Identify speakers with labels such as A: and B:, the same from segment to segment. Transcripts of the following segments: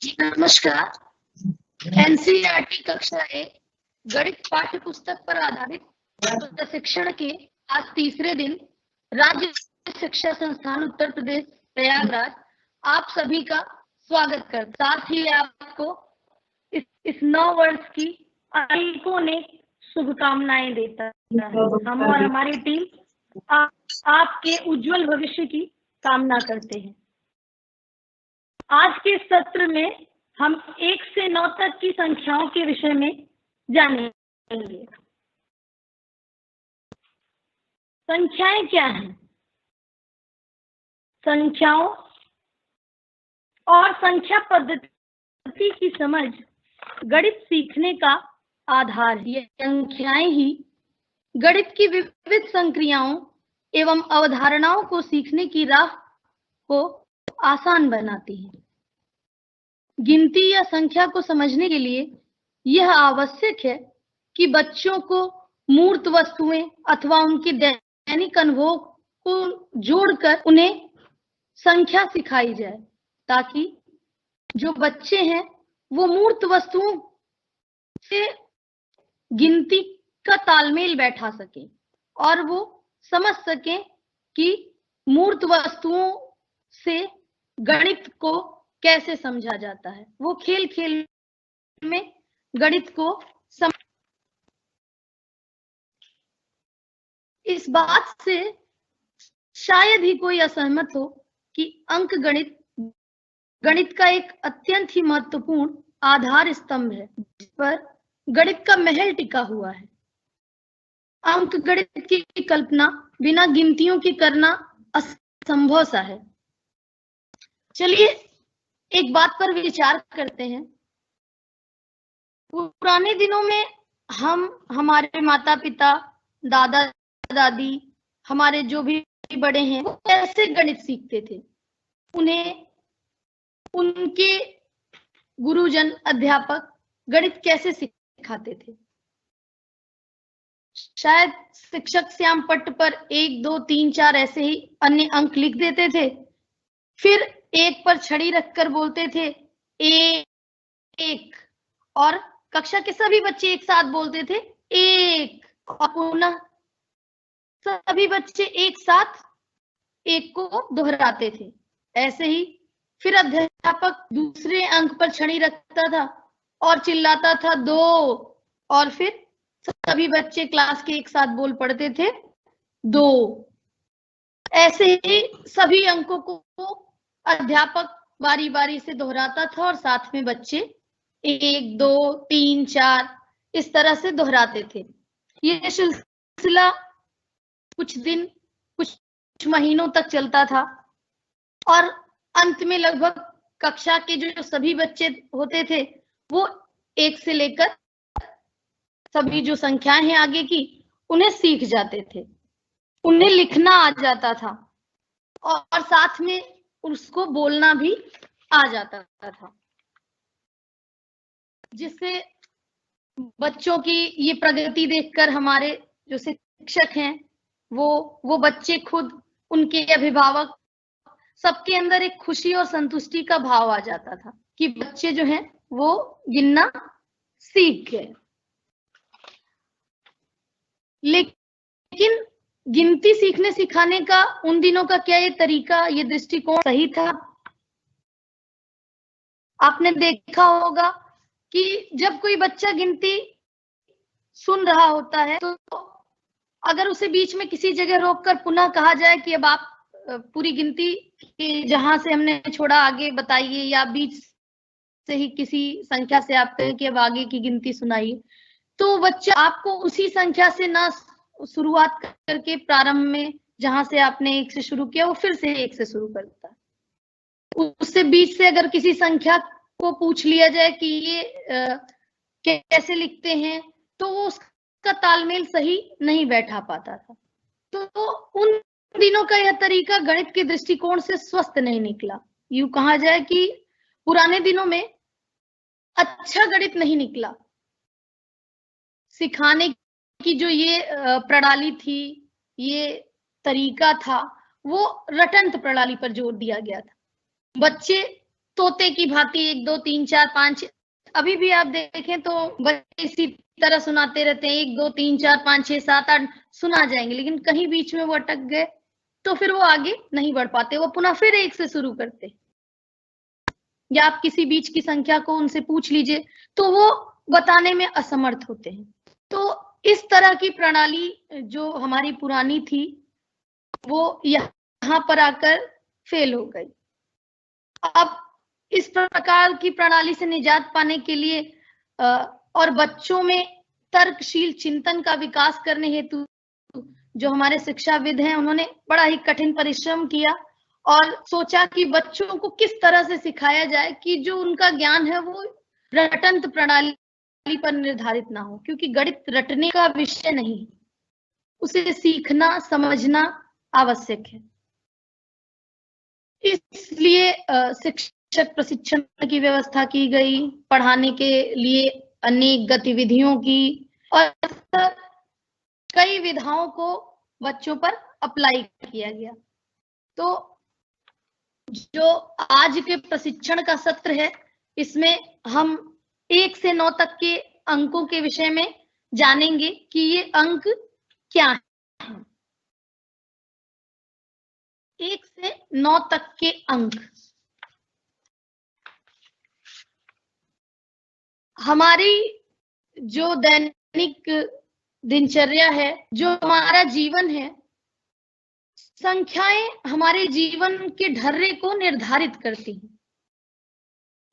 A: नमस्कार। एनसीईआरटी कक्षा 1 गणित पाठ्य पुस्तक पर आधारित प्रशिक्षण के आज तीसरे दिन राज्य शिक्षा संस्थान उत्तर प्रदेश प्रयागराज आप सभी का स्वागत करता। साथ ही आपको इस 9 वर्ष की अनेकों ने शुभकामनाएं देता है। हम और हमारी टीम आपके उज्जवल भविष्य की कामना करते हैं। आज के सत्र में हम 1 से 9 तक की संख्याओं के विषय में जानेंगे। संख्याएं क्या हैं? संख्याओं और संख्या पद्धति की समझ गणित सीखने का आधार है। ये संख्याएं ही गणित की विविध संक्रियाओं एवं अवधारणाओं को सीखने की राह को आसान बनाती है। गिनती या संख्या को समझने के लिए यह आवश्यक है कि बच्चों को मूर्त वस्तुएं अथवा उनके दैनिक अनुभव को जोड़कर उन्हें संख्या सिखाई जाए, ताकि जो बच्चे हैं वो मूर्त वस्तुओं से गिनती का तालमेल बैठा सके और वो समझ सके कि मूर्त वस्तुओं से गणित को कैसे समझा जाता है। वो खेल खेल में गणित को इस बात से शायद ही कोई असहमत हो कि अंक गणित का एक अत्यंत ही महत्वपूर्ण आधार स्तंभ है, जिस पर गणित का महल टिका हुआ है। अंक गणित की कल्पना बिना गिनतियों के करना असंभव सा है। चलिए एक बात पर विचार करते हैं। पुराने दिनों में हम हमारे माता पिता, दादा दादी, हमारे जो भी बड़े हैं, वो कैसे गणित सीखते थे? उन्हें उनके गुरुजन अध्यापक गणित कैसे सिखाते थे? शायद शिक्षक श्याम पट्ट पर 1, 2, 3, 4 ऐसे ही अन्य अंक लिख देते थे, फिर एक पर छड़ी रखकर बोलते थे एक, और कक्षा के सभी बच्चे एक साथ बोलते थे एक, और पुनः सभी बच्चे एक साथ एक को दोहराते थे। ऐसे ही फिर अध्यापक दूसरे अंक पर छड़ी रखता था और चिल्लाता था 2, और फिर सभी बच्चे क्लास के एक साथ बोल पड़ते थे 2। ऐसे ही सभी अंकों को अध्यापक बारी बारी से दोहराता था और साथ में बच्चे 1, 2, 3, 4 इस तरह से दोहराते थे। ये सिलसिला कुछ दिन, कुछ महीनों तक चलता था और अंत में लगभग कक्षा के जो सभी बच्चे होते थे वो 1 से लेकर सभी जो संख्याएं हैं आगे की, उन्हें सीख जाते थे, उन्हें लिखना आ जाता था और साथ में उसको बोलना भी आ जाता था, जिससे बच्चों की ये प्रगति देखकर हमारे जो शिक्षक हैं वो बच्चे खुद, उनके अभिभावक, सबके अंदर एक खुशी और संतुष्टि का भाव आ जाता था कि बच्चे जो हैं वो गिनना सीख गए। लेकिन गिनती सीखने सिखाने का उन दिनों का क्या ये तरीका, ये दृष्टिकोण सही था? आपने देखा होगा कि जब कोई बच्चा गिनती सुन रहा होता है तो अगर उसे बीच में किसी जगह रोककर पुनः कहा जाए कि अब आप पूरी गिनती की जहां से हमने छोड़ा आगे बताइए, या बीच से ही किसी संख्या से आप कहें कि अब आगे की गिनती सुनाइए, तो बच्चा आपको उसी संख्या से ना शुरुआत करके प्रारंभ में जहां से आपने 1 से शुरू किया वो फिर से 1 से शुरू करता है। उससे बीच से अगर किसी संख्या को पूछ लिया जाए कि ये कैसे लिखते हैं, तो वो उसका तालमेल सही नहीं बैठा पाता था। तो उन दिनों का यह तरीका गणित के दृष्टिकोण से स्वस्थ नहीं निकला। यूं कहा जाए कि पुराने दिनों में अच्छा गणित नहीं निकला। सिखाने की जो ये प्रणाली थी, ये तरीका था, वो रटंत प्रणाली पर जोर दिया गया था। बच्चे तोते की भांति 1 2 3 4 5 अभी भी आप देखें तो बच्चे इसी तरह सुनाते रहते हैं 1 2 3 4 5 6 7 8 सुना जाएंगे, लेकिन कहीं बीच में वो अटक गए तो फिर वो आगे नहीं बढ़ पाते, वो पुनः फिर 1 से शुरू करते। या आप किसी बीच की संख्या को उनसे पूछ लीजिए तो वो बताने में असमर्थ होते हैं। तो इस तरह की प्रणाली जो हमारी पुरानी थी वो यहाँ पर आकर फेल हो गई। अब इस प्रकार की प्रणाली से निजात पाने के लिए और बच्चों में तर्कशील चिंतन का विकास करने हेतु जो हमारे शिक्षाविद हैं उन्होंने बड़ा ही कठिन परिश्रम किया और सोचा कि बच्चों को किस तरह से सिखाया जाए कि जो उनका ज्ञान है वो रटंत प्रणाली पर निर्धारित ना हो, क्योंकि गणित रटने का विषय नहीं, उसे सीखना समझना आवश्यक है। इसलिए शिक्षक प्रशिक्षण की व्यवस्था की गई, पढ़ाने के लिए अनेक गतिविधियों की और कई विधाओं को बच्चों पर अप्लाई किया गया। तो जो आज के प्रशिक्षण का सत्र है इसमें हम 1 से 9 तक के अंकों के विषय में जानेंगे कि ये अंक क्या है। 1 से 9 तक के अंक हमारी जो दैनिक दिनचर्या है, जो हमारा जीवन है, संख्याएं हमारे जीवन के ढर्रे को निर्धारित करती हैं।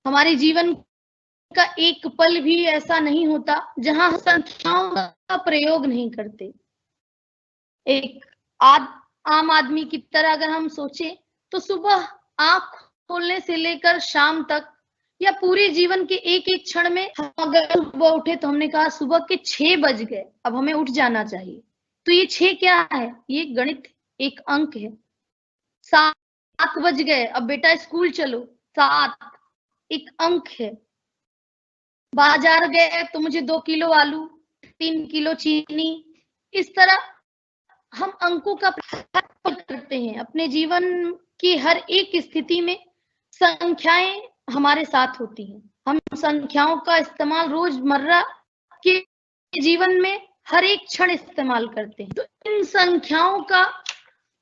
A: हमारे जीवन का एक पल भी ऐसा नहीं होता जहां संख्याओं का प्रयोग नहीं करते। एक आम आदमी की तरह अगर हम सोचें तो सुबह आंख खोलने से लेकर शाम तक या पूरे जीवन के एक एक क्षण में हम अगर सुबह उठे तो हमने कहा सुबह के 6 बज गए, अब हमें उठ जाना चाहिए। तो ये 6 क्या है? ये गणित एक अंक है। 7 बज गए, अब बेटा स्कूल चलो, 7 एक अंक है। बाजार गए तो मुझे 2 किलो आलू, 3 किलो चीनी, इस तरह हम अंकों का प्रयोग करते हैं। अपने जीवन की हर एक स्थिति में संख्याएं हमारे साथ होती हैं। हम संख्याओं का इस्तेमाल रोजमर्रा के जीवन में हर एक क्षण इस्तेमाल करते हैं। तो इन संख्याओं का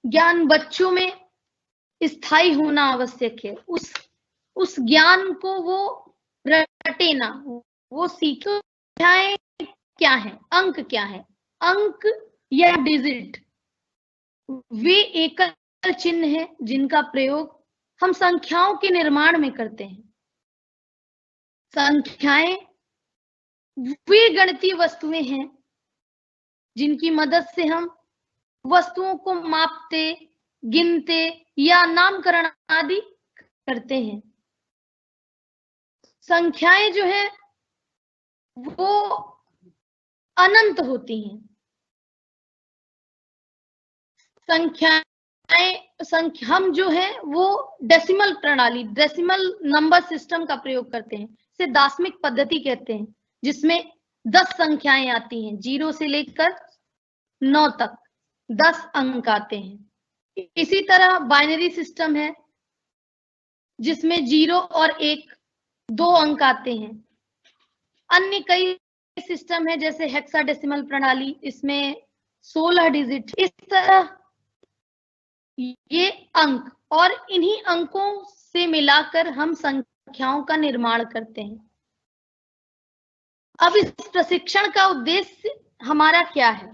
A: ज्ञान बच्चों में स्थायी होना आवश्यक है। उस ज्ञान को वो रटे ना, वो सीखे। संख्याएं क्या है, अंक क्या है? अंक या डिजिट वे एकल चिन्ह है जिनका प्रयोग हम संख्याओं के निर्माण में करते हैं। संख्याएं वे गणितीय वस्तुएं हैं जिनकी मदद से हम वस्तुओं को मापते, गिनते या नामकरण आदि करते हैं। संख्याएं जो है वो अनंत होती हैं। हम जो है वो डेसिमल प्रणाली, डेसिमल नंबर सिस्टम का प्रयोग करते हैं। इसे दाशमिक पद्धति कहते हैं, जिसमें 10 संख्याएं आती हैं, 0 से लेकर 9 तक 10 अंक आते हैं। इसी तरह बाइनरी सिस्टम है जिसमें 0 और 1 2 अंक आते हैं। अन्य कई सिस्टम है जैसे हेक्साडेसिमल प्रणाली, इसमें 16 डिजिट। इस तरह ये अंक और इन्हीं अंकों से मिलाकर हम संख्याओं का निर्माण करते हैं। अब इस प्रशिक्षण का उद्देश्य हमारा क्या है?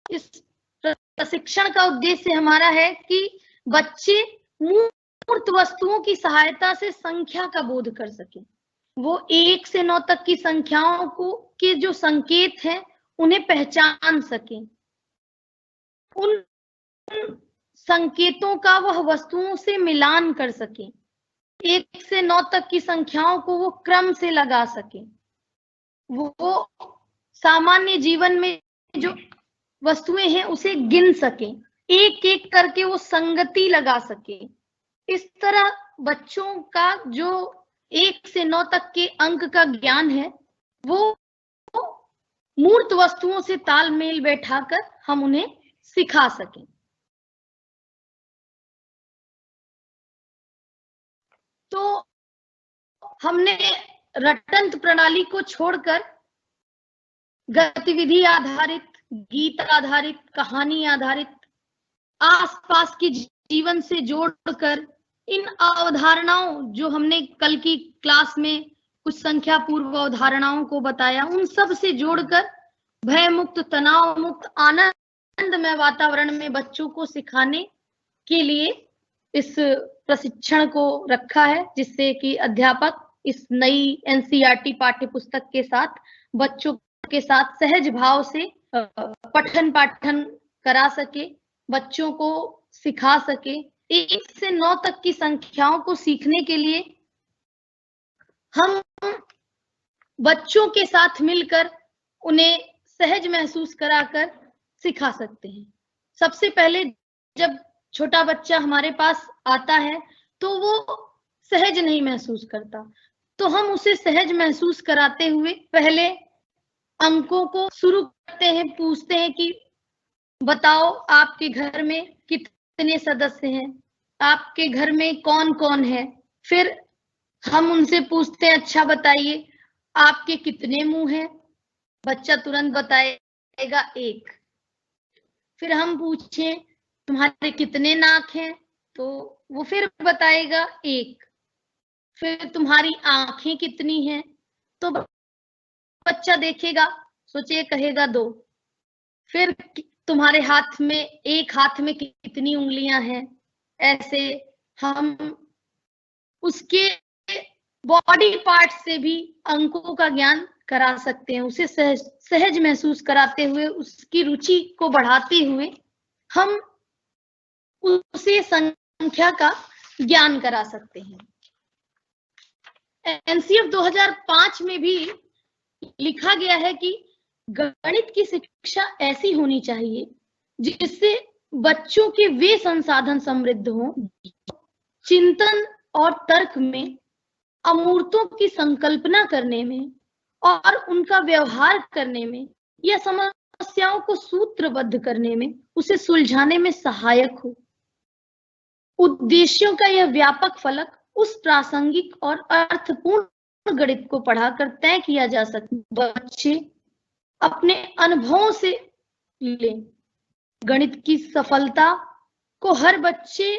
A: इस प्रशिक्षण का उद्देश्य हमारा है कि बच्चे मूर्त वस्तुओं की सहायता से संख्या का बोध कर सकें। वो 1 से 9 तक की संख्याओं को के जो संकेत हैं उन्हें पहचान सकें। उन संकेतों का वह वस्तुओं से मिलान कर सकें। 1 से 9 तक की संख्याओं को वो क्रम से लगा सकें। वो सामान्य जीवन में जो वस्तुएं हैं उसे गिन सकें, एक एक करके वो संगति लगा सकें। इस तरह बच्चों का जो 1 से 9 तक के अंक का ज्ञान है वो मूर्त वस्तुओं से तालमेल बैठाकर हम उन्हें सिखा सकें। तो हमने रटंत प्रणाली को छोड़कर गतिविधि आधारित, गीत आधारित, कहानी आधारित, आसपास के जीवन से जोड़कर इन अवधारणाओं, जो हमने कल की क्लास में कुछ संख्या पूर्व अवधारणाओं को बताया, उन सब से जोड़कर भय मुक्त, तनाव मुक्त, आनंदमय वातावरण में बच्चों को सिखाने के लिए इस प्रशिक्षण को रखा है, जिससे कि अध्यापक इस नई एनसीईआरटी पाठ्य पुस्तक के साथ बच्चों के साथ सहज भाव से पठन पाठन करा सके, बच्चों को सिखा सके। 1 से 9 तक की संख्याओं को सीखने के लिए हम बच्चों के साथ मिलकर उन्हें सहज महसूस कराकर सिखा सकते हैं। सबसे पहले जब छोटा बच्चा हमारे पास आता है तो वो सहज नहीं महसूस करता, तो हम उसे सहज महसूस कराते हुए पहले अंकों को शुरू करते हैं, पूछते हैं कि बताओ आपके घर में कितने सदस्य हैं, आपके घर में कौन कौन है। फिर हम उनसे पूछते हैं, अच्छा बताइए आपके कितने मुंह हैं। बच्चा तुरंत बताएगा 1। फिर हम पूछें तुम्हारे कितने नाक हैं, तो वो फिर बताएगा 1। फिर तुम्हारी आंखें कितनी हैं, तो बच्चा देखेगा, सोचिए कहेगा 2। फिर तुम्हारे हाथ में, एक हाथ में कितनी उंगलियां हैं। ऐसे हम उसके बॉडी पार्ट से भी अंकों का ज्ञान करा सकते हैं। उसे सहज महसूस कराते हुए, उसकी रुचि को बढ़ाते हुए हम उसे संख्या का ज्ञान करा सकते हैं। एनसीएफ 2005 में भी लिखा गया है कि गणित की शिक्षा ऐसी होनी चाहिए जिससे बच्चों के वे संसाधन समृद्ध हों, चिंतन और तर्क में, अमूर्तों की संकल्पना करने में और उनका व्यवहार करने में, या समस्याओं को सूत्रबद्ध करने में, उसे सुलझाने में सहायक हो। उद्देश्यों का यह व्यापक फलक उस प्रासंगिक और अर्थपूर्ण गणित को पढ़ाकर तय किया जा सकता है। बच्चे अपने अनुभवों से लें। गणित की सफलता को हर बच्चे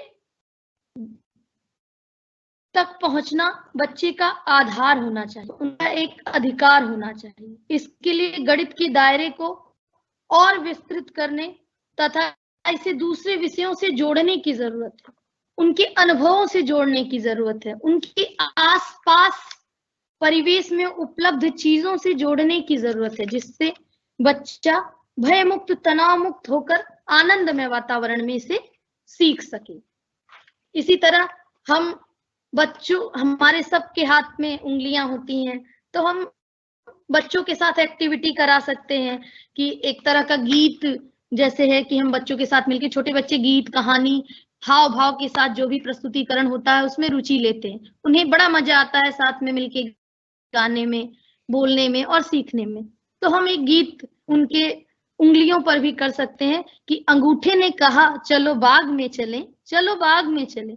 A: तक पहुंचना बच्चे का आधार होना चाहिए, उनका एक अधिकार होना चाहिए। इसके लिए गणित के दायरे को और विस्तृत करने तथा इसे दूसरे विषयों से जोड़ने की जरूरत है, उनके अनुभवों से जोड़ने की जरूरत है, उनके आसपास परिवेश में उपलब्ध चीजों से जोड़ने की जरूरत है, जिससे बच्चा भय मुक्त, तनाव मुक्त होकर आनंदमय वातावरण में इसे सीख सके। इसी तरह हम बच्चों, हमारे सबके हाथ में उंगलियां होती हैं, तो हम बच्चों के साथ एक्टिविटी करा सकते हैं कि एक तरह का गीत जैसे है कि हम बच्चों के साथ मिलकर, छोटे बच्चे गीत, कहानी, हाव भाव के साथ जो भी प्रस्तुतिकरण होता है उसमें रुचि लेते हैं। उन्हें बड़ा मजा आता है साथ में मिलके गाने में, बोलने में और सीखने में। तो हम एक गीत उनके उंगलियों पर भी कर सकते हैं कि अंगूठे ने कहा चलो बाग में चलें, चलो बाग में चलें।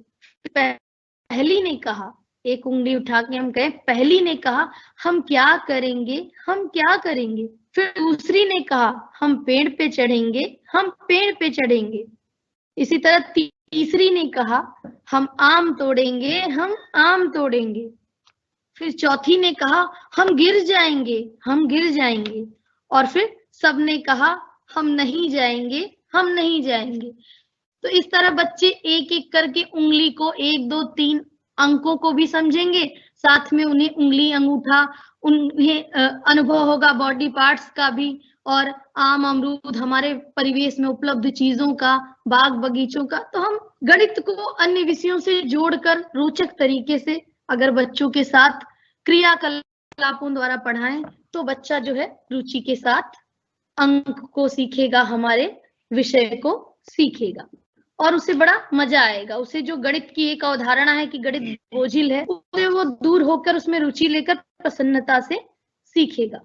A: पहली ने कहा, एक उंगली उठा के हम कहें, पहली ने कहा हम क्या करेंगे, हम क्या करेंगे। फिर दूसरी ने कहा हम पेड़ पे चढ़ेंगे, हम पेड़ पे चढ़ेंगे। इसी तरह तीसरी ने कहा हम आम तोड़ेंगे, हम आम तोड़ेंगे। फिर चौथी ने कहा हम गिर जाएंगे, हम गिर जाएंगे। और फिर सबने कहा हम नहीं जाएंगे, हम नहीं जाएंगे। तो इस तरह बच्चे एक एक करके उंगली को, 1 2 3 अंकों को भी समझेंगे, साथ में उन्हें उंगली, अंगूठा, उन्हें अनुभव होगा बॉडी पार्ट्स का भी, और आम, अमरूद, हमारे परिवेश में उपलब्ध चीजों का, बाग बगीचों का। तो हम गणित को अन्य विषयों से जोड़कर रोचक तरीके से अगर बच्चों के साथ क्रियाकलापों द्वारा पढ़ाएं तो बच्चा जो है रुचि के साथ अंक को सीखेगा, हमारे विषय को सीखेगा और उसे बड़ा मजा आएगा। उसे जो गणित की एक अवधारणा है कि गणित बोझिल है, उसे वो दूर होकर उसमें रुचि लेकर प्रसन्नता से सीखेगा।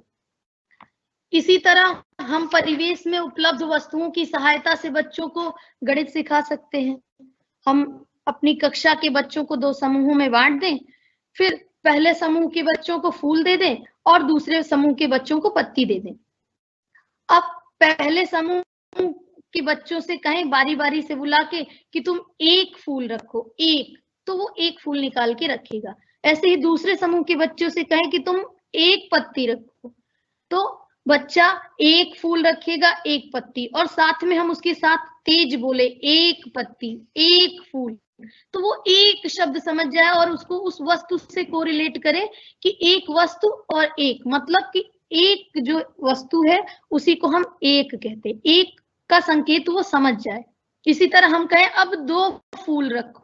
A: इसी तरह हम परिवेश में उपलब्ध वस्तुओं की सहायता से बच्चों को गणित सिखा सकते हैं। हम अपनी कक्षा के बच्चों को 2 समूहों में बांट दें, फिर पहले समूह के बच्चों को फूल दे दें और दूसरे समूह के बच्चों को पत्ती दे दें। अब पहले समूह के बच्चों से कहें बारी बारी से बुला के कि तुम एक फूल रखो, एक, तो वो एक फूल निकाल के रखेगा। ऐसे ही दूसरे समूह के बच्चों से कहें कि तुम एक पत्ती रखो, तो बच्चा एक फूल रखेगा, एक पत्ती, और साथ में हम उसके साथ तेज बोले एक पत्ती, एक फूल, तो वो एक शब्द समझ जाए और उसको उस वस्तु से कोरिलेट करे कि एक वस्तु और एक, मतलब कि एक जो वस्तु है उसी को हम एक कहते हैं, एक का संकेत वो समझ जाए। इसी तरह हम कहें अब 2 फूल रखो,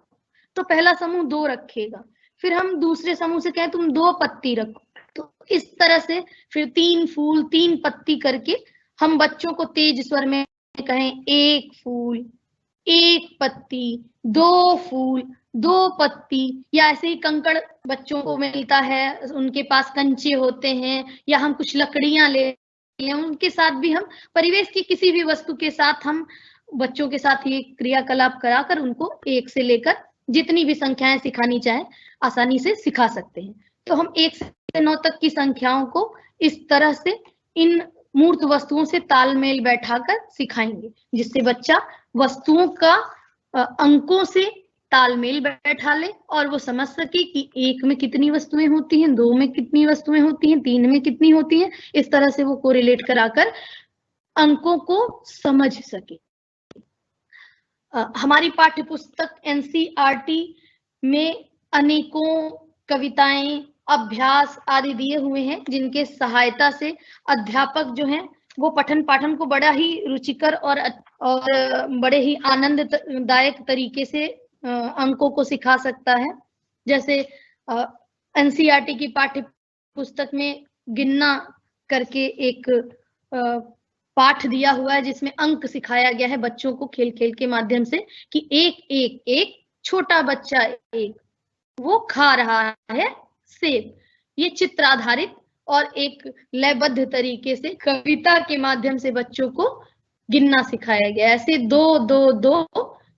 A: तो पहला समूह 2 रखेगा, फिर हम दूसरे समूह से कहें तुम 2 पत्ती रखो, तो इस तरह से फिर 3 फूल 3 पत्ती करके हम बच्चों को तेज स्वर में कहें एक फूल, एक पत्ती, 2 फूल, 2 पत्ती, या ऐसे ही कंकड़ बच्चों को मिलता है, उनके पास कंचे होते हैं, या हम कुछ लकड़ियां ले लें, उनके साथ भी हम परिवेश की किसी भी वस्तु के साथ हम बच्चों के साथ ये क्रियाकलाप कराकर उनको 1 से लेकर जितनी भी संख्याएं सिखानी चाहे आसानी से सिखा सकते हैं। तो हम 1 से 9 तक की संख्याओं को इस तरह से इन मूर्त वस्तुओं से तालमेल बैठाकर सिखाएंगे, जिससे बच्चा वस्तुओं का अंकों से तालमेल बैठा ले और वो समझ सके कि 1 में कितनी वस्तुएं होती हैं, 2 में कितनी वस्तुएं होती हैं, 3 में कितनी होती हैं। इस तरह से वो कोरिलेट कराकर अंकों को समझ सके। हमारी पाठ्य पुस्तक एनसीईआरटी में अनेकों कविताएं, अभ्यास आदि दिए हुए हैं, जिनके सहायता से अध्यापक जो हैं वो पठन पाठन को बड़ा ही रुचिकर और बड़े ही आनंददायक तरीके से अंकों को सिखा सकता है। जैसे एनसीईआरटी की पाठ्य पुस्तक में गिनना करके एक पाठ दिया हुआ है, जिसमें अंक सिखाया गया है बच्चों को खेल खेल के माध्यम से कि एक एक एक छोटा बच्चा एक, वो खा रहा है सेब। ये चित्र आधारित और एक लयबद्ध तरीके से कविता के माध्यम से बच्चों को गिनना सिखाया गया। ऐसे 2 2 2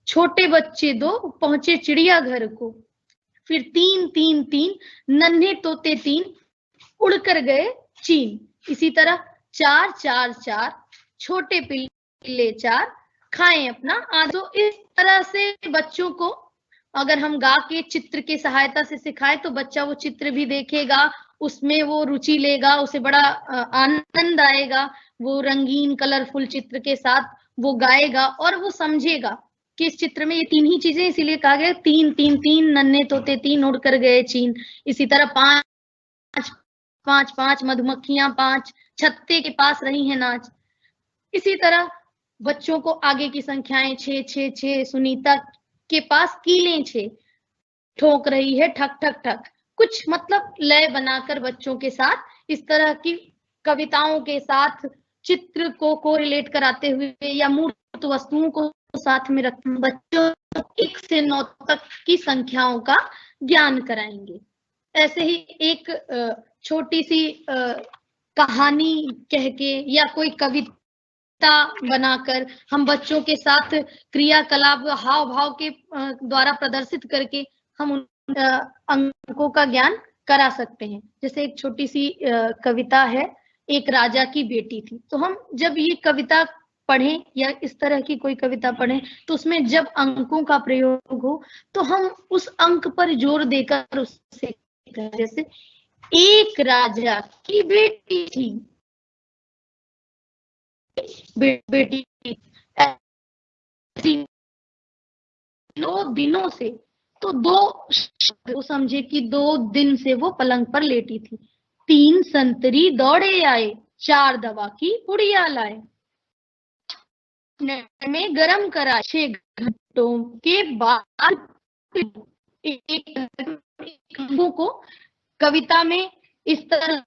A: छोटे बच्चे 2 पहुंचे चिड़िया घर को, फिर 3 3 3 नन्हे तोते 3 उड़कर गए चीन। इसी तरह 4 4 4 छोटे पिल्ले 4 खाएं अपना आदो। इस तरह से बच्चों को अगर हम गा के चित्र के सहायता से सिखाए तो बच्चा वो चित्र भी देखेगा, उसमें वो रुचि लेगा, उसे बड़ा आनंद आएगा, वो रंगीन कलरफुल चित्र के साथ वो गाएगा और वो समझेगा कि इस चित्र में ये 3 ही चीजें, इसीलिए कहा गया 3 3 3 नन्हे तोते 3 उड़ कर गए चीन। इसी तरह 5 5 5 मधुमक्खियां 5 छत्ते के पास रही हैं नाच। इसी तरह बच्चों को आगे की संख्याएं 6 6 6 सुनीता के पास कीलें 6 ठोक रही है ठक ठक ठक। कुछ मतलब लय बनाकर बच्चों के साथ इस तरह की कविताओं के साथ चित्र को कोरिलेट कराते हुए या मूर्त वस्तुओं को साथ में रख बच्चों 1 से 9 तक की संख्याओं का ज्ञान कराएंगे। ऐसे ही एक छोटी सी कहानी कह के या कोई कविता बनाकर हम बच्चों के साथ क्रियाकलाप हाव भाव के द्वारा प्रदर्शित करके हम उन अंकों का ज्ञान करा सकते हैं। जैसे एक छोटी सी कविता है, एक राजा की बेटी थी। तो हम जब ये कविता पढ़ें या इस तरह की कोई कविता पढ़ें तो उसमें जब अंकों का प्रयोग हो तो हम उस अंक पर जोर देकर उससे, जैसे एक राजा की बेटी थी, बेटी 2 दिनों से, तो 2 समझे कि 2 दिन से वो पलंग पर लेटी थी। 3 संतरी दौड़े आए, 4 दवा की पुड़िया लाए, में गरम करा 6 घंटों के बाद अंकों को कविता में इस तरह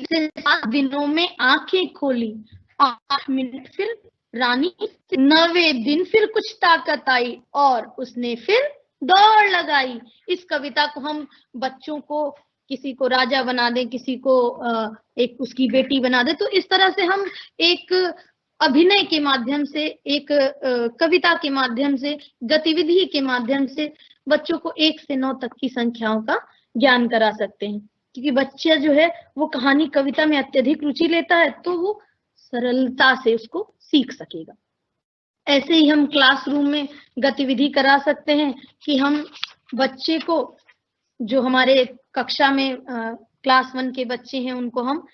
A: 7 दिनों में आंखें खोली, 8 मिनट फिर रानी, 9वें दिन फिर कुछ ताकत आई और उसने फिर दौड़ लगाई। इस कविता को हम बच्चों को, किसी को राजा बना दें, किसी को एक उसकी बेटी बना दे, तो इस तरह से हम एक अभिनय के माध्यम से, एक कविता के माध्यम से, गतिविधि के माध्यम से बच्चों को 1 से 9 तक की संख्याओं का ज्ञान करा सकते हैं। क्योंकि बच्चा जो है वो कहानी कविता में अत्यधिक रुचि लेता है, तो वो सरलता से उसको सीख सकेगा। ऐसे ही हम क्लासरूम में गतिविधि करा सकते हैं कि हम बच्चे को, जो हमारे कक्षा में क्लास 1 के बच्चे हैं, उनको हम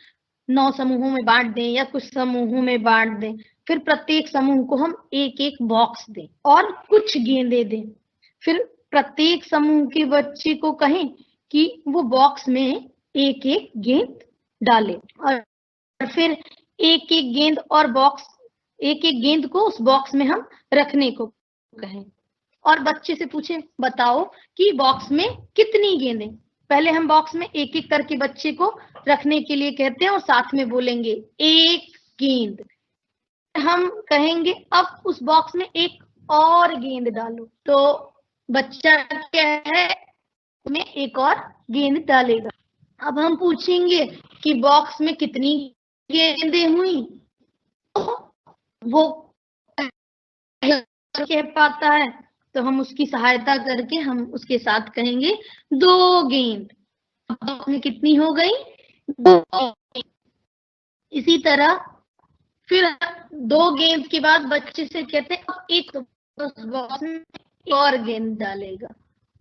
A: 9 समूहों में बांट दें या कुछ समूहों में बांट दें। फिर प्रत्येक समूह को हम 1-1 बॉक्स दें और कुछ गेंदें दें। फिर प्रत्येक समूह के बच्चे को कहें कि वो बॉक्स में 1-1 गेंद डाले और फिर 1-1 गेंद और बॉक्स, 1-1 गेंद को उस बॉक्स में हम रखने को कहें और बच्चे से पूछें, बताओ कि बॉक्स में कितनी गेंदें। पहले हम बॉक्स में 1-1 करके बच्चे को रखने के लिए कहते हैं और साथ में बोलेंगे 1 गेंद। हम कहेंगे अब उस बॉक्स में 1 और गेंद डालो, तो बच्चा क्या है, उसमें 1 और गेंद डालेगा। अब हम पूछेंगे कि बॉक्स में कितनी गेंदें हुई, तो वो कह पाता है तो हम उसकी सहायता करके हम उसके साथ कहेंगे 2 गेंद। बॉक्स में कितनी हो गई, 2। इसी तरह फिर 2 गेंद के बाद बच्चे से कहते हैं अब 1 बॉक्स में और गेंद डालेगा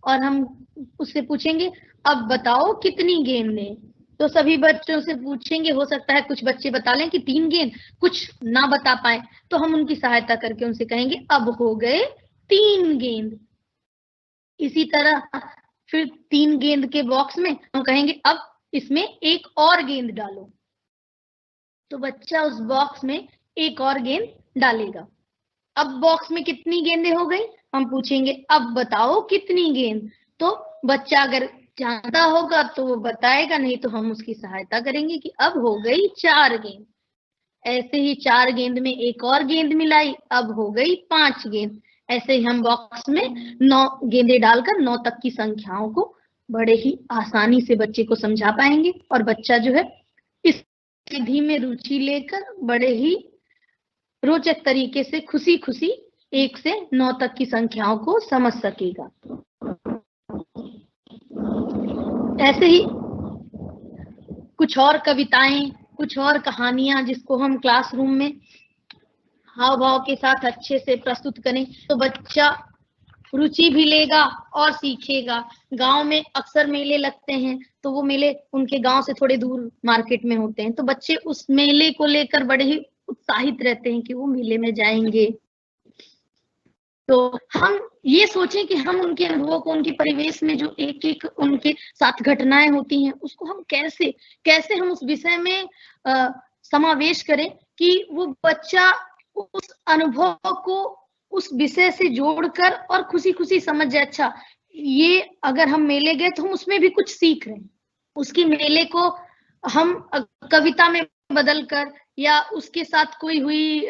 A: और हम उससे पूछेंगे अब बताओ कितनी गेंदें। तो सभी बच्चों से पूछेंगे, हो सकता है कुछ बच्चे बता लें कि 3 गेंद, कुछ ना बता पाए, तो हम उनकी सहायता करके उनसे कहेंगे अब हो गए 3 गेंद। इसी तरह फिर 3 गेंद के बॉक्स में हम कहेंगे अब इसमें 1 और गेंद डालो, तो बच्चा उस बॉक्स में 1 और गेंद डालेगा। अब बॉक्स में कितनी गेंदें हो गई, हम पूछेंगे अब बताओ कितनी गेंद। तो बच्चा अगर जानता होगा तो वो बताएगा, नहीं तो हम उसकी सहायता करेंगे कि अब हो गई 4 गेंद। ऐसे ही 4 गेंद में 1 और गेंद मिलाई, अब हो गई 5 गेंद। ऐसे ही हम बॉक्स में 9 गेंदें डालकर 9 तक की संख्याओं को बड़े ही आसानी से बच्चे को समझा पाएंगे और बच्चा जो है इस विधि में रुचि लेकर बड़े ही रोचक तरीके से खुशी खुशी 1 से 9 तक की संख्याओं को समझ सकेगा। ऐसे ही कुछ और कविताएं, कुछ और कहानियां जिसको हम क्लासरूम में हाव भाव के साथ अच्छे से प्रस्तुत करें तो बच्चा रुचि भी लेगा और सीखेगा। गांव में अक्सर मेले लगते हैं, तो वो मेले उनके गांव से थोड़े दूर मार्केट में होते हैं, तो बच्चे उस मेले को लेकर बड़े ही उत्साहित रहते हैं कि वो मेले में जाएंगे। तो हम ये सोचें कि हम उनके अनुभवों को, उनके परिवेश में जो एक एक उनके साथ घटनाएं होती हैं, उसको हम कैसे हम उस विषय में समावेश करें कि वो बच्चा उस अनुभव को उस विषय से जोड़कर और खुशी खुशी समझ जाए, अच्छा ये अगर हम मेले गए तो हम उसमें भी कुछ सीख रहे हैं। उसकी मेले को हम कविता में बदलकर या उसके साथ कोई हुई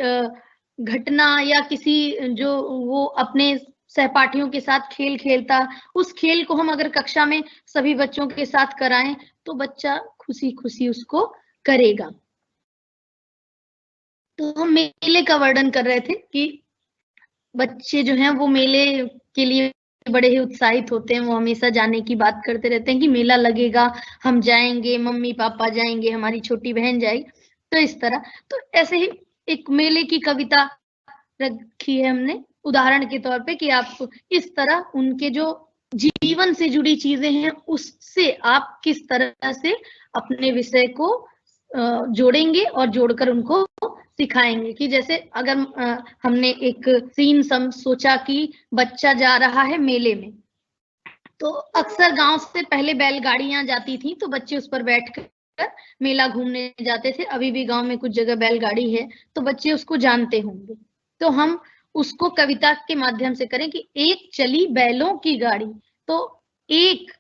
A: घटना या किसी जो वो अपने सहपाठियों के साथ खेल खेलता, उस खेल को हम अगर कक्षा में सभी बच्चों के साथ कराएं तो बच्चा खुशी खुशी उसको करेगा। तो हम मेले का वर्णन कर रहे थे कि बच्चे जो हैं वो मेले के लिए बड़े ही उत्साहित होते हैं, वो हमेशा जाने की बात करते रहते हैं कि मेला लगेगा, हम जाएंगे, मम्मी पापा जाएंगे, हमारी छोटी बहन जाएगी। तो इस तरह, तो ऐसे ही एक मेले की कविता रखी है हमने उदाहरण के तौर पे कि आप इस तरह उनके जो जीवन से जुड़ी चीजें हैं उससे आप किस तरह से अपने विषय को जोड़ेंगे और जोड़कर उनको सिखाएंगे। कि जैसे अगर हमने एक सीन सोचा कि बच्चा जा रहा है मेले में, तो अक्सर गांव से पहले बैलगाड़ियां जाती थी, तो बच्चे उस पर बैठकर मेला घूमने जाते थे। अभी भी गांव में कुछ जगह बैलगाड़ी है, तो बच्चे उसको जानते होंगे। तो हम उसको कविता के माध्यम से करें कि एक चली बैलों की गाड़ी। तो एक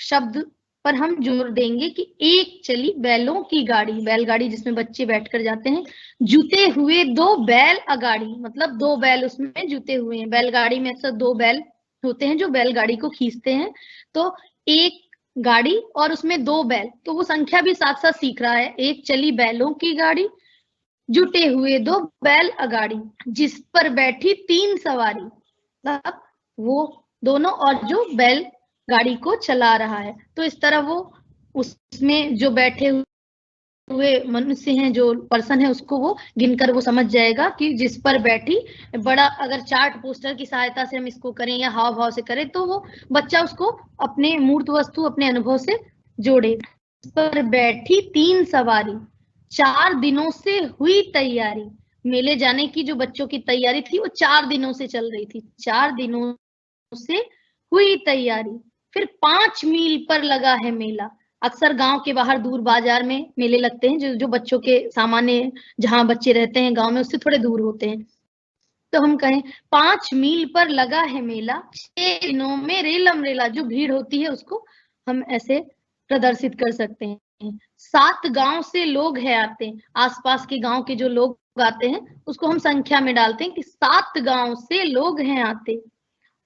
A: शब्द पर हम जोर देंगे कि एक चली बैलों की गाड़ी, बैलगाड़ी जिसमें बच्चे बैठकर जाते हैं। जुते हुए 2 बैल अगाड़ी, मतलब 2 बैल उसमें जुते हुए हैं। बैलगाड़ी में अक्सर 2 बैल होते हैं जो बैलगाड़ी को खींचते हैं। तो एक गाड़ी और उसमें 2 बैल, तो वो संख्या भी साथ साथ सीख रहा है। एक चली बैलों की गाड़ी, जुटे हुए 2 बैल अगाड़ी, जिस पर बैठी 3 सवारी। अब वो दोनों और जो बैल गाड़ी को चला रहा है, तो इस तरह वो उसमें जो बैठे हुए मनुष्य हैं, जो पर्सन है, उसको वो गिनकर वो समझ जाएगा कि जिस पर बैठी। बड़ा अगर चार्ट पोस्टर की सहायता से हम इसको करें या हाव भाव से करें, तो वो बच्चा उसको अपने मूर्त वस्तु, अपने अनुभव से जोड़े। पर बैठी 3 सवारी, 4 दिनों से हुई तैयारी। मेले जाने की जो बच्चों की तैयारी थी वो 4 दिनों से चल रही थी, 4 दिनों से हुई तैयारी। फिर 5 मील पर लगा है मेला। अक्सर गांव के बाहर दूर बाजार में मेले लगते हैं, जो बच्चों के सामान्य, जहां बच्चे रहते हैं गांव में, उससे थोड़े दूर होते हैं। तो हम कहें 5 मील पर लगा है मेला, 6 दिनों में रेलम रेला। जो भीड़ होती है उसको हम ऐसे प्रदर्शित कर सकते हैं। 7 गांव से लोग है आते हैं, आसपास के गांव के जो लोग आते हैं उसको हम संख्या में डालते हैं कि 7 गांव से लोग हैं आते।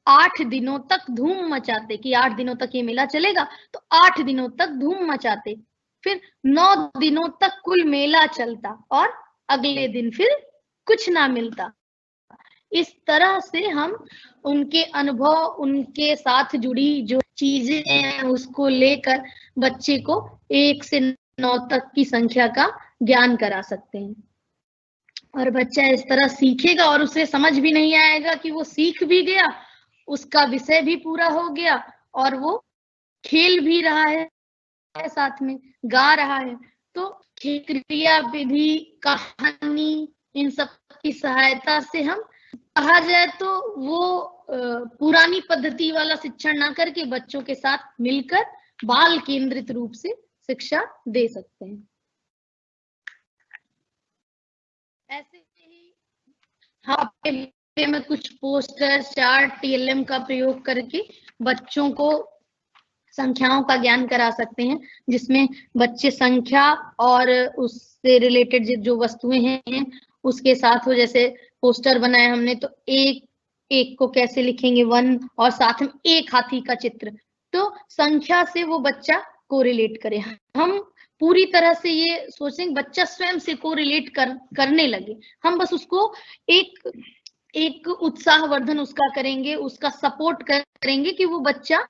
A: 8 दिनों तक धूम मचाते, कि 8 दिनों तक ये मेला चलेगा, तो 8 दिनों तक धूम मचाते। फिर 9 दिनों तक कुल मेला चलता और अगले दिन फिर कुछ ना मिलता। इस तरह से हम उनके अनुभव, उनके साथ जुड़ी जो चीजें हैं, उसको लेकर बच्चे को 1 से 9 तक की संख्या का ज्ञान करा सकते हैं। और बच्चा इस तरह सीखेगा और उसे समझ भी नहीं आएगा कि वो सीख भी गया, उसका विषय भी पूरा हो गया और वो खेल भी रहा है, साथ में गा रहा है। तो क्रिया विधि, कहानी, इन सब की सहायता से हम, कहा जाए तो वो पुरानी पद्धति वाला शिक्षण ना करके बच्चों के साथ मिलकर बाल केंद्रित रूप से शिक्षा दे सकते हैं। ऐसे ही हाँ, में कुछ पोस्टर, चार्ट, टीएलएम का प्रयोग करके बच्चों को संख्याओं का ज्ञान करा सकते हैं, जिसमें बच्चे संख्या और उससे रिलेटेड जो वस्तुएं हैं उसके साथ, वो जैसे पोस्टर बनाया हमने, तो एक एक को कैसे लिखेंगे 1, और साथ में एक हाथी का चित्र, तो संख्या से वो बच्चा कोरिलेट करे। हम पूरी तरह से ये सोचें बच्चा स्वयं से कोरिलेट करने लगे, हम बस उसको एक उत्साहवर्धन उसका करेंगे, उसका सपोर्ट करेंगे कि वो बच्चा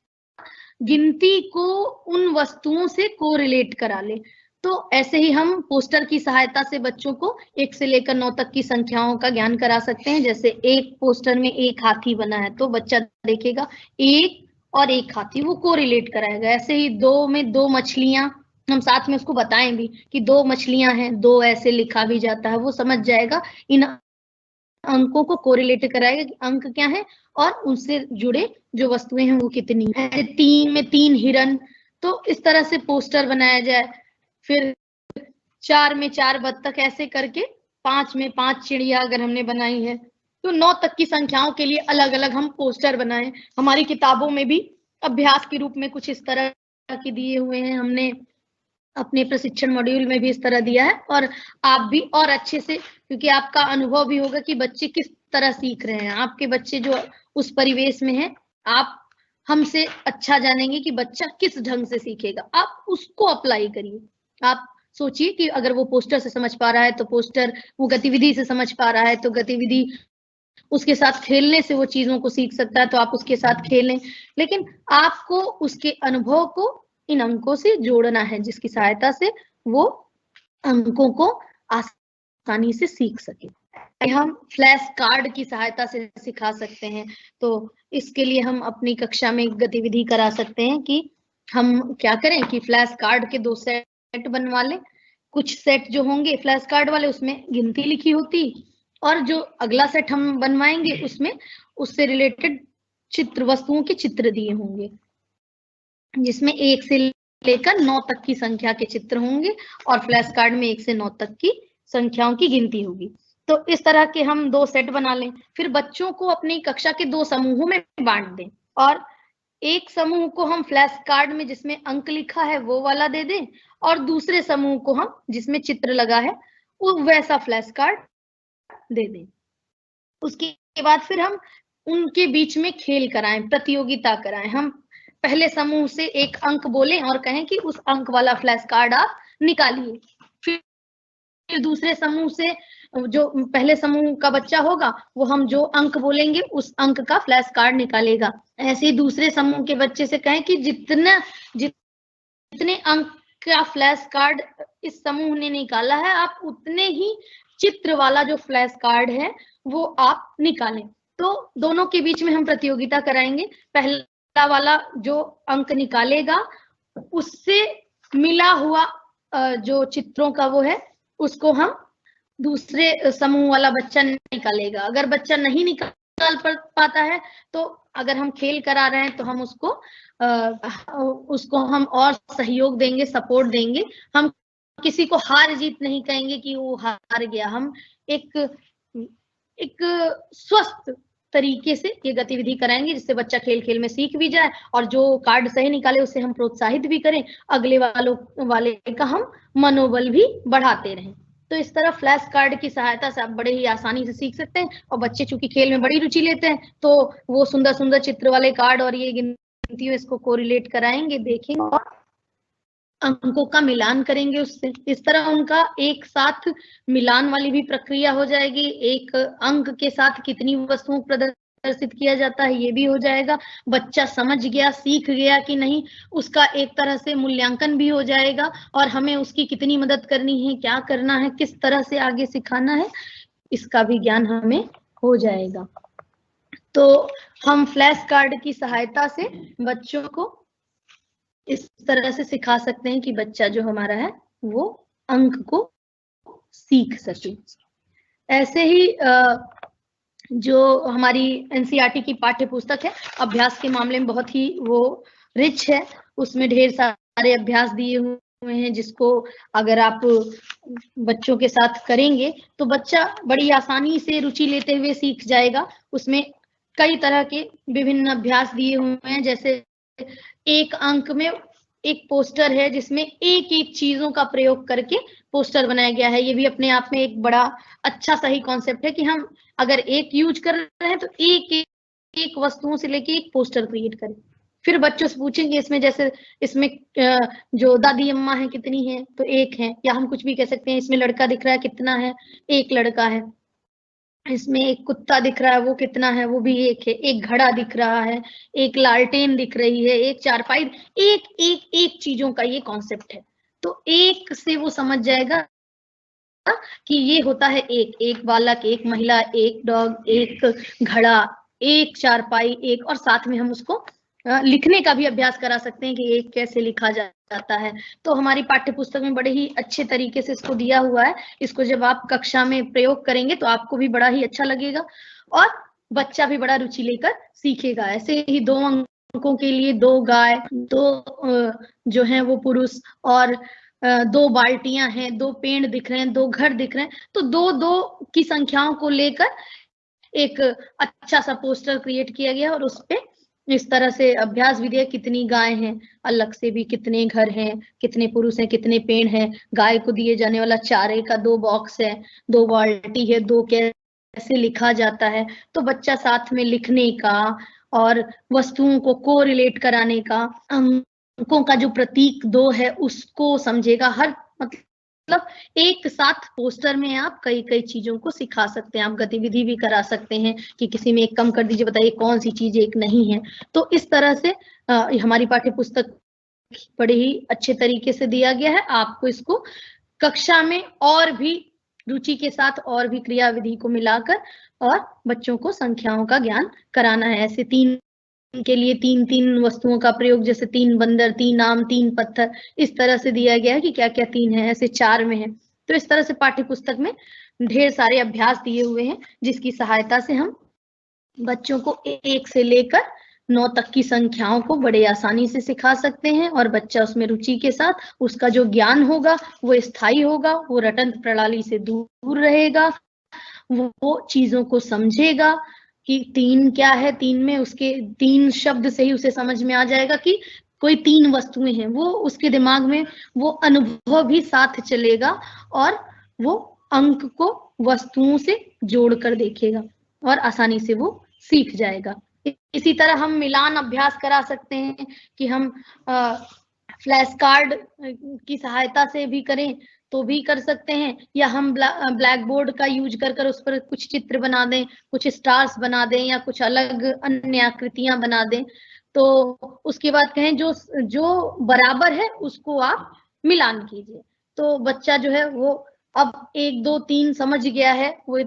A: गिनती को उन वस्तुओं से कोरिलेट करा ले। तो ऐसे ही हम पोस्टर की सहायता से बच्चों को 1 से लेकर 9 तक की संख्याओं का ज्ञान करा सकते हैं। जैसे एक पोस्टर में एक हाथी बना है, तो बच्चा देखेगा एक और एक हाथी, वो कोरिलेट कराएगा। ऐसे ही 2 में 2 मछलियां, हम साथ में उसको बताएं भी कि 2 मछलियां हैं, 2 ऐसे लिखा भी जाता है, वो समझ जाएगा। इन अंकों को कोरिलेट कराएगा कि अंक क्या है और उनसे जुड़े जो वस्तुएं हैं वो कितनी है। 3 में 3 हिरन, तो इस तरह से पोस्टर बनाया जाए। फिर 4 में 4 बत्तख, ऐसे करके 5 में 5 चिड़िया अगर हमने बनाई है, तो 9 तक की संख्याओं के लिए अलग अलग हम पोस्टर बनाएं। हमारी किताबों में भी अभ्यास के रूप में कुछ इस तरह के दिए हुए हैं, हमने अपने प्रशिक्षण मॉड्यूल में भी इस तरह दिया है। और आप भी और अच्छे से, क्योंकि आपका अनुभव भी होगा कि बच्चे किस तरह सीख रहे हैं, आपके बच्चे जो उस परिवेश में है, आप हमसे अच्छा जानेंगे कि बच्चा किस ढंग से सीखेगा। आप उसको अप्लाई करिए। आप सोचिए कि अगर वो पोस्टर से समझ पा रहा है तो पोस्टर, वो गतिविधि से समझ पा रहा है तो गतिविधि, उसके साथ खेलने से वो चीजों को सीख सकता है तो आप उसके साथ खेलें। लेकिन आपको उसके अनुभव को इन अंकों से जोड़ना है, जिसकी सहायता से वो अंकों को आसानी से सीख सके। हम फ्लैश कार्ड की सहायता से सिखा सकते हैं। तो इसके लिए हम अपनी कक्षा में गतिविधि करा सकते हैं कि हम क्या करें कि फ्लैश कार्ड के 2 सेट बनवा लें। कुछ सेट जो होंगे फ्लैश कार्ड वाले, उसमें गिनती लिखी होती, और जो अगला सेट हम बनवाएंगे उसमें उससे रिलेटेड चित्र, वस्तुओं के चित्र दिए होंगे, जिसमें 1 से लेकर 9 तक की संख्या के चित्र होंगे और फ्लैश कार्ड में 1 से 9 तक की संख्याओं की गिनती होगी। तो इस तरह के हम 2 सेट बना लें। फिर बच्चों को अपनी कक्षा के 2 समूहों में बांट दें, और एक समूह को हम फ्लैश कार्ड में जिसमें अंक लिखा है वो वाला दे दें, और दूसरे समूह को हम जिसमें चित्र लगा है वो वैसा फ्लैश कार्ड दे दें। उसके बाद फिर हम उनके बीच में खेल कराएं, प्रतियोगिता कराएं। हम पहले समूह से एक अंक बोलें और कहें कि उस अंक वाला फ्लैश कार्ड आप निकालिए। फिर फिर दूसरे समूह से जो पहले समूह का बच्चा होगा वो हम जो अंक बोलेंगे उस अंक का फ्लैश कार्ड निकालेगा। ऐसे ही दूसरे समूह के बच्चे से कहें कि जितने अंक का फ्लैश कार्ड इस समूह ने निकाला है आप उतने ही चित्र वाला जो फ्लैश कार्ड है वो आप निकालें। तो दोनों के बीच में हम प्रतियोगिता कराएंगे। पहला वाला जो अंक निकालेगा उससे मिला हुआ जो चित्रों का वो है उसको हम दूसरे समूह वाला बच्चा निकालेगा। अगर बच्चा नहीं निकाल पाता है तो अगर हम खेल करा रहे हैं तो हम उसको हम और सहयोग देंगे, सपोर्ट देंगे। हम किसी को हार जीत नहीं कहेंगे कि वो हार गया। हम एक स्वस्थ तरीके से ये गतिविधि कराएंगे जिससे बच्चा खेल खेल में सीख भी जाए और जो कार्ड सही निकाले उसे हम प्रोत्साहित भी करें, अगले वाले का हम मनोबल भी बढ़ाते रहें। तो इस तरह फ्लैश कार्ड की सहायता से आप बड़े ही आसानी से सीख सकते हैं। और बच्चे चूंकि खेल में बड़ी रुचि लेते हैं तो वो सुंदर सुंदर चित्र वाले कार्ड और ये गिनतियों इसको कोरिलेट कराएंगे, देखेंगे और अंकों का मिलान करेंगे उससे। इस तरह उनका एक साथ मिलान वाली भी प्रक्रिया हो जाएगी। एक अंक के साथ कितनी वस्तुओं प्रदर्शित किया जाता है ये भी हो जाएगा। बच्चा समझ गया, सीख गया कि नहीं, उसका एक तरह से मूल्यांकन भी हो जाएगा और हमें उसकी कितनी मदद करनी है, क्या करना है, किस तरह से आगे सिखाना है, इसका भी ज्ञान हमें हो जाएगा। तो हम फ्लैश कार्ड की सहायता से बच्चों को इस तरह से सिखा सकते हैं कि बच्चा जो हमारा है वो अंक को सीख सके। ऐसे ही जो हमारी एनसीईआरटी की पाठ्य पुस्तक है अभ्यास के मामले में बहुत ही वो रिच है। उसमें ढेर सारे अभ्यास दिए हुए हैं जिसको अगर आप बच्चों के साथ करेंगे तो बच्चा बड़ी आसानी से रुचि लेते हुए सीख जाएगा। उसमें कई तरह के विभिन्न अभ्यास दिए हुए हैं। जैसे एक अंक में एक पोस्टर है जिसमें एक एक चीजों का प्रयोग करके पोस्टर बनाया गया है। ये भी अपने आप में एक बड़ा अच्छा सही कॉन्सेप्ट है कि हम अगर एक यूज कर रहे हैं तो एक वस्तुओं से लेके एक पोस्टर क्रिएट करें। फिर बच्चों से पूछेंगे इसमें जो दादी अम्मा है कितनी है, तो एक है। या हम कुछ भी कह सकते हैं इसमें लड़का दिख रहा है कितना है, एक लड़का है। इसमें एक कुत्ता दिख रहा है वो कितना है, वो भी एक है। एक घड़ा दिख रहा है, एक लालटेन दिख रही है, एक चारपाई, एक चीजों का ये कॉन्सेप्ट है। तो एक से वो समझ जाएगा कि ये होता है एक बालक, एक महिला, एक डॉग, एक घड़ा, एक चारपाई, एक, और साथ में हम उसको लिखने का भी अभ्यास करा सकते हैं कि एक कैसे लिखा जाता है। तो हमारी पाठ्य पुस्तक में बड़े ही अच्छे तरीके से इसको दिया हुआ है। इसको जब आप कक्षा में प्रयोग करेंगे तो आपको भी बड़ा ही अच्छा लगेगा और बच्चा भी बड़ा रुचि लेकर सीखेगा। ऐसे ही 2 अंकों के लिए 2 गाय, 2 जो है वो पुरुष और 2 बाल्टियां हैं, 2 पेड़ दिख रहे हैं, 2 घर दिख रहे हैं। तो 2-2 की संख्याओं को लेकर एक अच्छा सा पोस्टर क्रिएट किया गया और उस पे इस तरह से अभ्यास भी दिया कितनी गाय हैं, अलग से भी कितने घर हैं, कितने पुरुष हैं, कितने पेड़ हैं, गाय को दिए जाने वाला चारे का 2 बॉक्स है, 2 बाल्टी है, 2 कैसे लिखा जाता है। तो बच्चा साथ में लिखने का और वस्तुओं को कोरिलेट कराने का, अंकों का जो प्रतीक 2 है उसको समझेगा। हर मतलब एक साथ पोस्टर में आप कई चीजों को सिखा सकते हैं। आप गतिविधि भी करा सकते हैं कि किसी में एक कम कर दीजिए, बताइए कौन सी चीज एक नहीं है। तो इस तरह से हमारी पाठ्य पुस्तक बड़े ही अच्छे तरीके से दिया गया है। आपको इसको कक्षा में और भी रुचि के साथ और भी क्रियाविधि को मिलाकर और बच्चों को संख्याओं का ज्ञान कराना है। ऐसे 3 के लिए 3-3 वस्तुओं का प्रयोग, जैसे 3 बंदर, 3 आम, 3 पत्थर, इस तरह से दिया गया है कि क्या क्या 3 है, ऐसे 4 में है। तो इस तरह से पाठ्य पुस्तक में ढेर सारे अभ्यास दिए हुए हैं जिसकी सहायता से हम बच्चों को 1 से लेकर 9 तक की संख्याओं को बड़े आसानी से सिखा सकते हैं और बच्चा उसमें रुचि के साथ उसका जो ज्ञान होगा वो स्थायी होगा, वो रटंत प्रणाली से दूर रहेगा, वो चीजों को समझेगा कि 3 क्या है, 3 में उसके 3 शब्द से ही उसे समझ में आ जाएगा कि कोई 3 वस्तुएं हैं। वो उसके दिमाग में वो अनुभव भी साथ चलेगा और वो अंक को वस्तुओं से जोड़कर देखेगा और आसानी से वो सीख जाएगा। इसी तरह हम मिलान अभ्यास करा सकते हैं कि हम फ्लैश कार्ड की सहायता से भी करें तो भी कर सकते हैं, या हम ब्लैक बोर्ड का यूज कर उस पर कुछ चित्र बना दें, कुछ स्टार्स बना दें, या कुछ अलग अन्य आकृतियां बना दें। तो उसके बाद कहें जो जो बराबर है उसको आप मिलान कीजिए। तो बच्चा जो है वो अब 1 2 3 समझ गया है, वो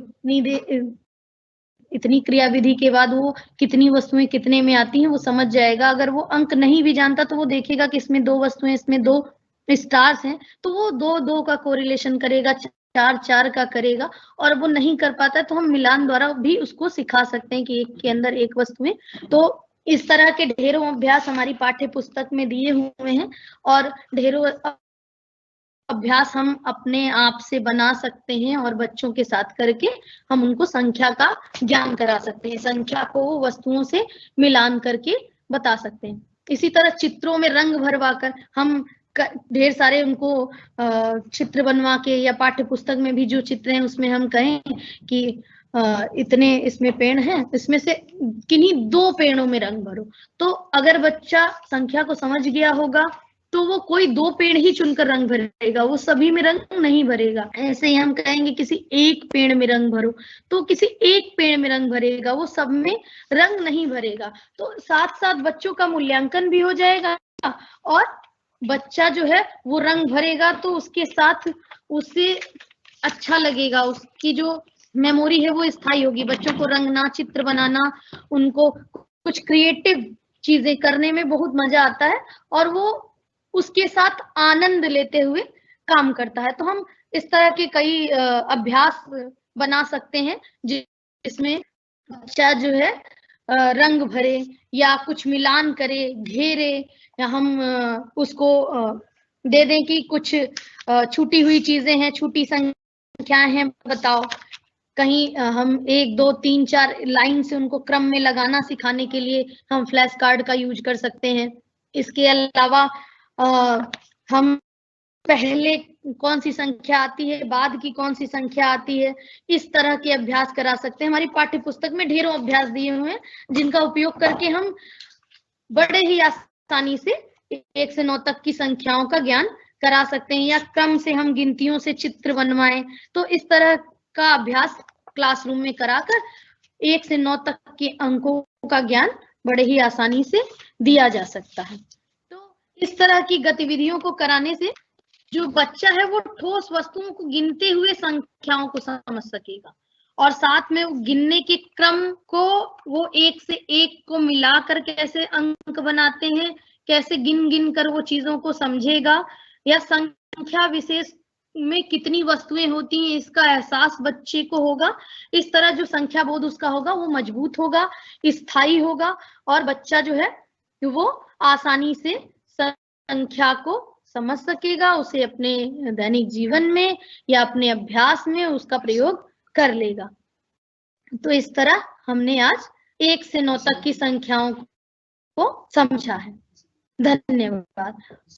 A: इतनी क्रियाविधि के बाद वो कितनी वस्तुएं कितने में आती हैं वो समझ जाएगा। अगर वो अंक नहीं भी जानता तो वो देखेगा कि इसमें 2 वस्तुएं, इसमें 2 स्टार्स हैं, तो वो 2 2 का कोरिलेशन करेगा, 4 4 का करेगा। और वो नहीं कर पाता है तो हम मिलान द्वारा भी उसको सिखा सकते हैं कि एक के अंदर एक वस्तुएं। तो इस तरह के ढेरों अभ्यास हमारी पाठ्य पुस्तक में दिए हुए हैं, और ढेरों अभ्यास हम अपने आप से बना सकते हैं, और बच्चों के साथ करके हम उनको संख्या का ज्ञान करा सकते हैं, संख्या को वस्तुओं से मिलान करके बता सकते हैं। इसी तरह चित्रों में रंग भरवा कर हम ढेर सारे उनको चित्र बनवा के, या पाठ्य पुस्तक में भी जो चित्र हैं उसमें हम कहें कि इतने इसमें पेड़ हैं, इसमें से किन्हीं 2 पेड़ों में रंग भरो। तो अगर बच्चा संख्या को समझ गया होगा तो वो कोई 2 पेड़ ही चुनकर रंग भरेगा, वो सभी में रंग नहीं भरेगा। ऐसे ही हम कहेंगे किसी एक पेड़ में रंग भरो, तो किसी एक पेड़ में रंग भरेगा, वो सब में रंग नहीं भरेगा। तो साथ साथ बच्चों का मूल्यांकन भी हो जाएगा, और बच्चा जो है वो रंग भरेगा तो उसके साथ उसे अच्छा लगेगा, उसकी जो मेमोरी है वो स्थायी होगी। बच्चों को रंगना, चित्र बनाना, उनको कुछ क्रिएटिव चीजें करने में बहुत मजा आता है, और वो उसके साथ आनंद लेते हुए काम करता है। तो हम इस तरह के कई अभ्यास बना सकते हैं जिसमें बच्चा जो है रंग भरे, या कुछ मिलान करे, घेरे, या हम उसको दे दें कि कुछ छूटी हुई चीजें हैं, छूटी संख्याएं हैं, बताओ। कहीं हम 1 2 3 4 लाइन से उनको क्रम में लगाना सिखाने के लिए हम फ्लैश कार्ड का यूज कर सकते हैं। इसके अलावा हम पहले कौन सी संख्या आती है, बाद की कौन सी संख्या आती है, इस तरह के अभ्यास करा सकते हैं। हमारी पाठ्य पुस्तक में ढेरों अभ्यास दिए हुए हैं जिनका उपयोग करके हम बड़े ही आसानी से 1 से 9 तक की संख्याओं का ज्ञान करा सकते हैं, या क्रम से हम गिनतियों से चित्र बनवाएं। तो इस तरह का अभ्यास क्लासरूम में कराकर 1 से 9 तक के अंकों का ज्ञान बड़े ही आसानी से दिया जा सकता है। तो इस तरह की गतिविधियों को कराने से जो बच्चा है वो ठोस वस्तुओं को गिनते हुए संख्याओं को समझ सकेगा, और साथ में वो गिनने के क्रम को, वो 1 से 1 को मिलाकर कैसे अंक बनाते हैं, कैसे गिन गिन कर वो चीजों को समझेगा, या संख्या विशेष में कितनी वस्तुएं होती हैं इसका एहसास बच्चे को होगा। इस तरह जो संख्या बोध उसका होगा वो मजबूत होगा, स्थायी होगा, और बच्चा जो है वो आसानी से संख्या को समझ सकेगा, उसे अपने दैनिक जीवन में या अपने अभ्यास में उसका प्रयोग कर लेगा। तो इस तरह हमने आज 1 से 9 तक की संख्याओं को समझा है। धन्यवाद।